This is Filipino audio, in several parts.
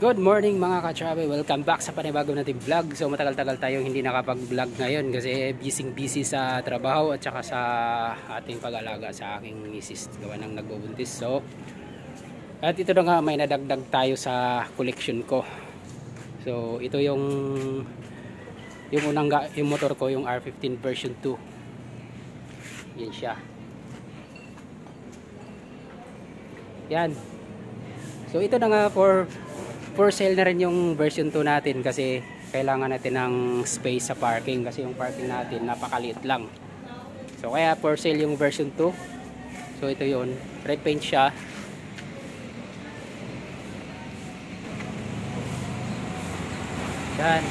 Good morning mga ka-travel, welcome back sa panibagong nating vlog. So matagal-tagal tayong hindi nakapag-vlog ngayon kasi busy sa trabaho at saka sa ating pag-alaga sa aking misis gawa ng nagbubuntis. So at ito na nga, may nadagdag tayo sa collection ko. So ito yung yung motor ko, yung R15 version 2. Yan siya. Yan. So ito na nga, for sale na rin yung version 2 natin kasi kailangan natin ng space sa parking kasi yung parking natin napakaliit lang. So kaya for sale yung version 2. So ito yun, red paint siya. Yan.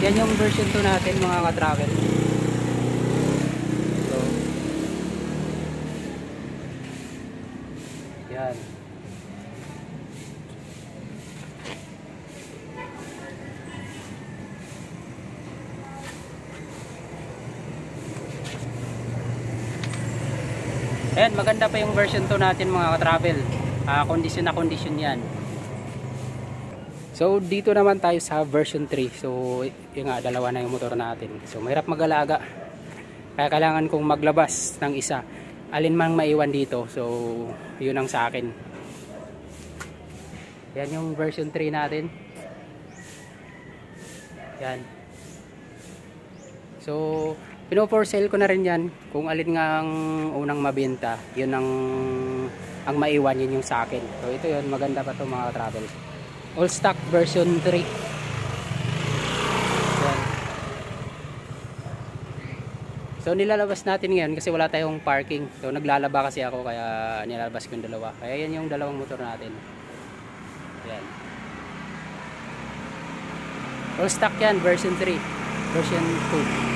Yan yung version 2 natin mga ka-travel. So yan. Ayan, maganda pa yung version 2 natin mga ka-travel. Condition na condition yan. So dito naman tayo sa version 3. So yung nga, dalawa na yung motor natin. So mahirap mag-alaga. Kaya kailangan kong maglabas ng isa. Alin mang maiwan dito. So yun ang sa akin. Yan yung version 3 natin. Yan. So pino-for sale ko na rin yan. Kung alin nga ang unang mabenta, yun ang maiwan, yun yung sa akin. So ito yun, maganda pa ito mga travel. All stock version 3. Yan. So nilalabas natin ngayon kasi wala tayong parking. So naglalaba kasi ako kaya nilalabas ko yung dalawa. Kaya yan yung dalawang motor natin. Yan. All stock yan, version 3. Version 2.